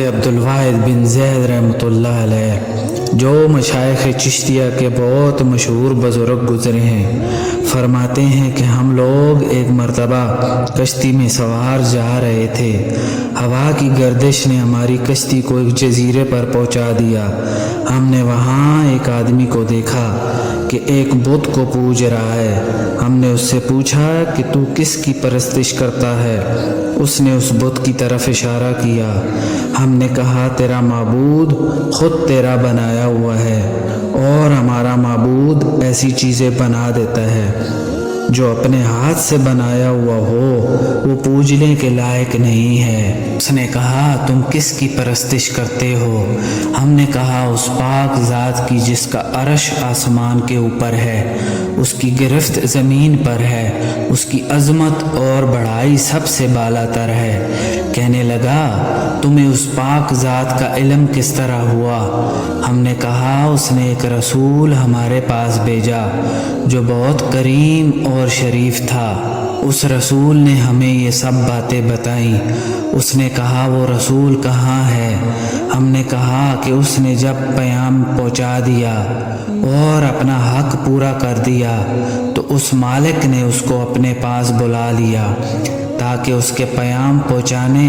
عبدالواحد بن زید رحمۃ اللہ علیہ، جو مشائخ چشتیہ کے بہت مشہور بزرگ گزرے ہیں، فرماتے ہیں کہ ہم لوگ ایک مرتبہ کشتی میں سوار جا رہے تھے۔ ہوا کی گردش نے ہماری کشتی کو ایک جزیرے پر پہنچا دیا۔ ہم نے وہاں ایک آدمی کو دیکھا کہ ایک بت کو پوج رہا ہے۔ ہم نے اس سے پوچھا کہ تو کس کی پرستش کرتا ہے؟ اس نے اس بت کی طرف اشارہ کیا۔ ہم نے کہا تیرا معبود خود تیرا بنایا ہوا ہے، اور ہمارا معبود ایسی چیزیں بنا دیتا ہے جو اپنے ہاتھ سے بنایا ہوا ہو وہ پوجنے کے لائق نہیں ہے۔ اس نے کہا تم کس کی پرستش کرتے ہو؟ ہم نے کہا اس پاک ذات کی جس کا عرش آسمان کے اوپر ہے، اس کی گرفت زمین پر ہے، اس کی عظمت اور بڑائی سب سے بالا تر ہے۔ کہنے لگا تمہیں اس پاک ذات کا علم کس طرح ہوا؟ ہم نے کہا اس نے ایک رسول ہمارے پاس بھیجا جو بہت کریم اور شریف تھا۔ اس رسول نے ہمیں یہ سب باتیں بتائیں۔ اس نے کہا وہ رسول کہاں ہے؟ ہم نے کہا کہ اس نے جب پیام پہنچا دیا اور اپنا حق پورا کر دیا تو اس مالک نے اس کو اپنے پاس بلا لیا تاکہ اس کے پیام پہنچانے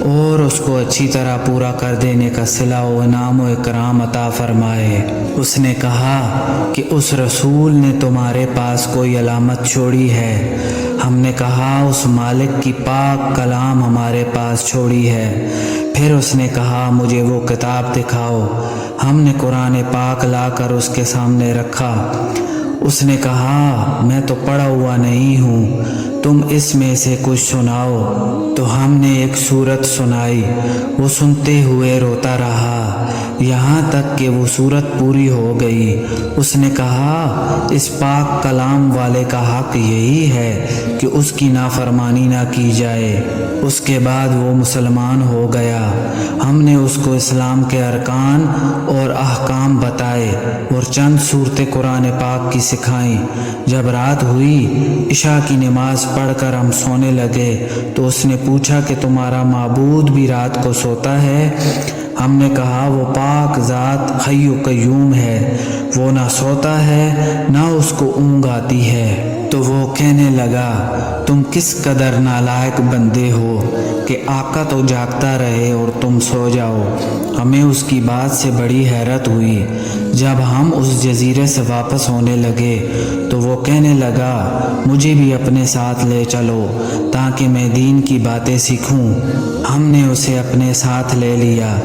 اور اس کو اچھی طرح پورا کر دینے کا صلہ و انعام و اکرام عطا فرمائے۔ اس نے کہا کہ اس رسول نے تمہارے پاس کوئی علامت چھوڑی ہے؟ ہم نے کہا اس مالک کی پاک کلام ہمارے پاس چھوڑی ہے۔ پھر اس نے کہا مجھے وہ کتاب دکھاؤ۔ ہم نے قرآن پاک لا کر اس کے سامنے رکھا۔ اس نے کہا میں تو پڑھا ہوا نہیں ہوں، تم اس میں سے کچھ سناؤ۔ تو ہم نے ایک سورت سنائی۔ وہ سنتے ہوئے روتا رہا یہاں تک کہ وہ سورت پوری ہو گئی۔ اس نے کہا اس پاک کلام والے کا حق یہی ہے کہ اس کی نافرمانی نہ کی جائے۔ اس کے بعد وہ مسلمان ہو گیا۔ ہم نے اس کو اسلام کے ارکان اور احکام بتائے اور چند صورتیں قرآن پاک کی سکھائیں۔ جب رات ہوئی عشاء کی نماز پڑھ کر ہم سونے لگے تو اس نے پوچھا کہ تمہارا معبود بھی رات کو سوتا ہے؟ ہم نے کہا وہ پاک ذات حی و قیوم ہے، وہ نہ سوتا ہے نہ اس کو اونگ آتی ہے۔ تو وہ کہنے لگا تم کس قدر نالائق بندے ہو کہ آقا تو جاگتا رہے اور تم سو جاؤ۔ ہمیں اس کی بات سے بڑی حیرت ہوئی۔ جب ہم اس جزیرے سے واپس ہونے لگے تو وہ کہنے لگا مجھے بھی اپنے ساتھ لے چلو تاکہ میں دین کی باتیں سیکھوں۔ ہم نے اسے اپنے ساتھ لے لیا۔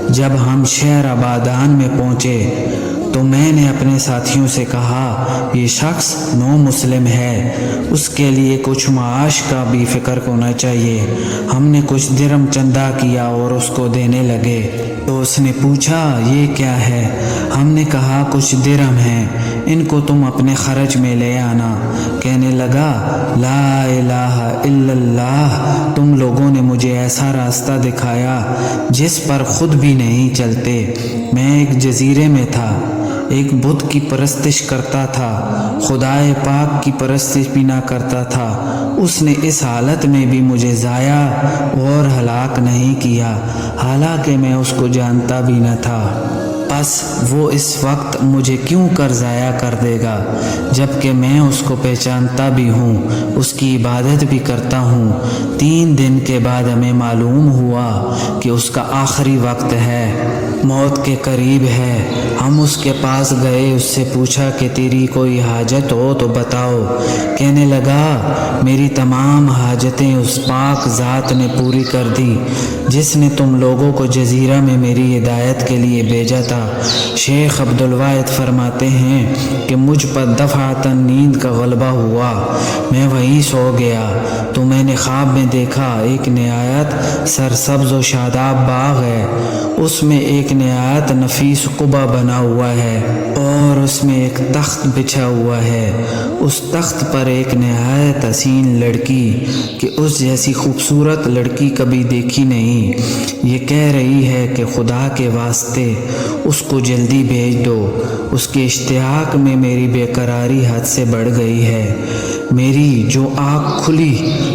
جب ہم شہر آبادان میں پہنچے تو میں نے اپنے ساتھیوں سے کہا یہ شخص نو مسلم ہے، اس کے لیے کچھ معاش کا بھی فکر ہونا چاہیے۔ ہم نے کچھ درم چندہ کیا اور اس کو دینے لگے تو اس نے پوچھا یہ کیا ہے؟ ہم نے کہا کچھ درم ہیں، ان کو تم اپنے خرچ میں لے آنا۔ کہنے لگا لا الہ الا اللہ، تم لوگوں نے مجھے ایسا راستہ دکھایا جس پر خود بھی نہیں چلتے۔ میں ایک جزیرے میں تھا، ایک بت کی پرستش کرتا تھا، خدائے پاک کی پرستش بھی نہ کرتا تھا۔ اس نے اس حالت میں بھی مجھے ضائع اور ہلاک نہیں کیا، حالانکہ میں اس کو جانتا بھی نہ تھا۔ بس وہ اس وقت مجھے کیوں کر ضائع کر دے گا جبکہ میں اس کو پہچانتا بھی ہوں، اس کی عبادت بھی کرتا ہوں۔ 3 دن کے بعد ہمیں معلوم ہوا کہ اس کا آخری وقت ہے، موت کے قریب ہے۔ ہم اس کے پاس گئے، اس سے پوچھا کہ تیری کوئی حاجت ہو تو بتاؤ۔ کہنے لگا میری تمام حاجتیں اس پاک ذات نے پوری کر دی جس نے تم لوگوں کو جزیرہ میں میری ہدایت کے لیے بھیجا تھا۔ شیخ عبدالواحد فرماتے ہیں کہ مجھ پر دفعتاً نیند کا غلبہ ہوا، میں وہیں سو گیا تو میں نے خواب میں دیکھا ایک نہایت سرسبز و شاداب باغ ہے، اس میں ایک نہایت نفیس قبہ بنا ہوا ہے اور اس میں ایک تخت بچھا ہوا ہے۔ اس تخت پر ایک نہایت حسین لڑکی کہ اس جیسی خوبصورت لڑکی کبھی دیکھی نہیں، یہ کہہ رہی ہے کہ خدا کے واسطے اس کو جلدی بھیج دو، اس کے اشتیاق میں میری بے قراری حد سے بڑھ گئی ہے۔ میری جو آنکھ کھلی